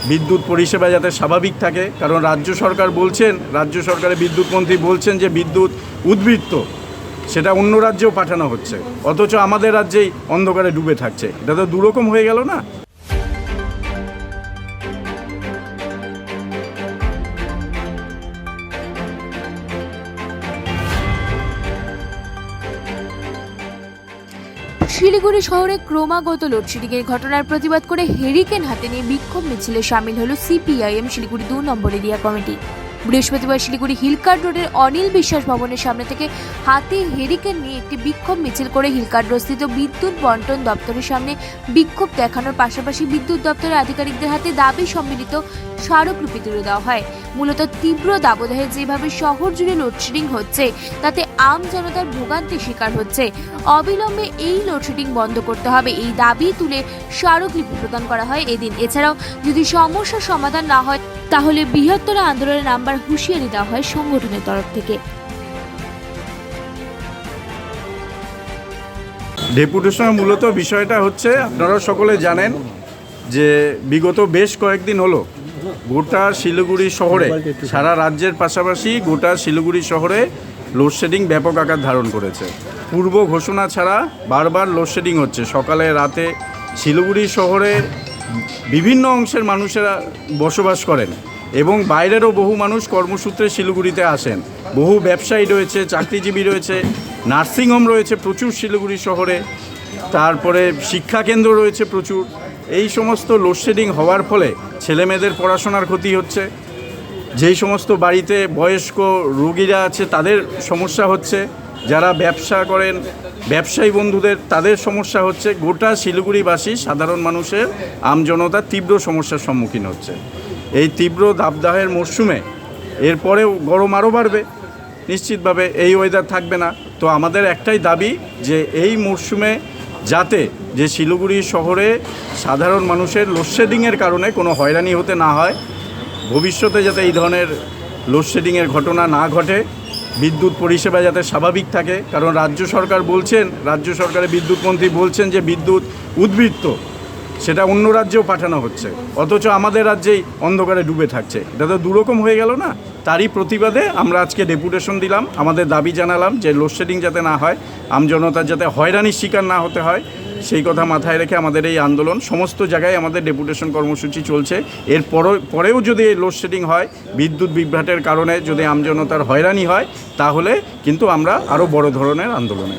বিদ্যুৎ পরিষেবা যাতে স্বাভাবিক থাকে, কারণ রাজ্য সরকার বলছেন, রাজ্য সরকারের বিদ্যুৎ মন্ত্রী বলছেন যে বিদ্যুৎ উদ্বৃত্ত, সেটা অন্য রাজ্যেও পাঠানো হচ্ছে, অথচ আমাদের রাজ্যেই অন্ধকারে ডুবে থাকছে। এটা তো দুরকম হয়ে গেল না? শিলিগুড়ি শহরে ক্রমাগত লোডশেডিংয়ের ঘটনার প্রতিবাদ করে হেরিকেন হাতে নিয়ে বিক্ষোভ মিছিলে সামিল হল সিপিআইএম শিলিগুড়ি 2 নম্বর এরিয়া কমিটি। বৃহস্পতিবার শিলিগুড়ি হিলকার্ড রোডের অনিল বিশ্বাস ভবনের সামনে থেকে হাতে হেরিকেন নিয়ে একটি বিক্ষোভ মিছিল করে হিলকার্ড রোডস্থিত বিদ্যুৎ বন্টন দপ্তরের সামনে বিক্ষোভ দেখানোর পাশাপাশি বিদ্যুৎ দপ্তরের আধিকারিকদের হাতে দাবি সম্মিলিত স্মারকলিপি তুলে দেওয়া হয়। মূলত তীব্র দাবদাহে যেভাবে শহর জুড়ে লোডশেডিং হচ্ছে তাতে আম জনতার ভোগান্তির শিকার হচ্ছে। অবিলম্বে এই লোডশেডিং বন্ধ করতে হবে, এই দাবি তুলে স্মারকলিপি প্রদান করা হয় এদিন। এছাড়াও যদি সমস্যার সমাধান না হয় তাহলে বৃহত্তর আন্দোলনের নাম্বার হুঁশিয়ারি দেওয়া হয় সংগঠনের তরফ থেকে। ডেপুটেশনের মূলত বিষয়টা হচ্ছে, আপনারা সকলে জানেন যে বিগত বেশ কয়েকদিন হলো গোটা শিলিগুড়ি শহরে, সারা রাজ্যের পাশাপাশি গোটা শিলিগুড়ি শহরে লোডশেডিং ব্যাপক আকার ধারণ করেছে। পূর্ব ঘোষণা ছাড়া বারবার লোডশেডিং হচ্ছে। সকালে রাতে শিলিগুড়ি শহরে বিভিন্ন অংশের মানুষেরা বসবাস করেন এবং বাইরেরও বহু মানুষ কর্মসূত্রে শিলিগুড়িতে আসেন। বহু ব্যবসায়ী রয়েছে, চাকরিজীবী রয়েছে, নার্সিংহোম রয়েছে প্রচুর শিলিগুড়ি শহরে, তারপরে শিক্ষাকেন্দ্র রয়েছে প্রচুর। এই সমস্ত লোডশেডিং হওয়ার ফলে ছেলেমেয়েদের পড়াশোনার ক্ষতি হচ্ছে, যেই সমস্ত বাড়িতে বয়স্ক রোগীরা আছে তাদের সমস্যা হচ্ছে, যারা ব্যবসা করেন ব্যবসায়ী বন্ধুদের তাদের সমস্যা হচ্ছে। গোটা শিলিগুড়িবাসী সাধারণ মানুষের আমজনতা তীব্র সমস্যার সম্মুখীন হচ্ছে। এই তীব্র দাবদাহের মরশুমে এরপরেও গরম আরও বাড়বে নিশ্চিতভাবে, এই ওয়েদার থাকবে না। তো আমাদের একটাই দাবি যে এই মরশুমে যাতে যে শিলিগুড়ি শহরে সাধারণ মানুষের লোডশেডিংয়ের কারণে কোনো হয়রানি হতে না হয়, ভবিষ্যতে যাতে এই ধরনের লোডশেডিংয়ের ঘটনা না ঘটে, বিদ্যুৎ পরিষেবা যাতে স্বাভাবিক থাকে, কারণ রাজ্য সরকার বলছেন, রাজ্য সরকারের বিদ্যুৎ মন্ত্রী বলছেন যে বিদ্যুৎ উদ্বৃত্ত, সেটা অন্য রাজ্যেও পাঠানো হচ্ছে, অথচ আমাদের রাজ্যেই অন্ধকারে ডুবে থাকছে। এটা তো দুরকম হয়ে গেল না? তারই প্রতিবাদে আমরা আজকে ডেপুটেশন দিলাম, আমাদের দাবি জানালাম যে লোডশেডিং যাতে না হয়, আমজনতার যাতে হয়রানির শিকার না হতে হয়, সেই কথা মাথায় রেখে আমাদের এই আন্দোলন। সমস্ত জায়গায় আমাদের ডেপুটেশন কর্মসূচি চলছে। এর পরেও যদি এই লোডশেডিং হয়, বিদ্যুৎ বিভ্রাটের কারণে যদি আমজনতার হয়রানি হয়, তাহলে কিন্তু আমরা আরও বড় ধরনের আন্দোলনে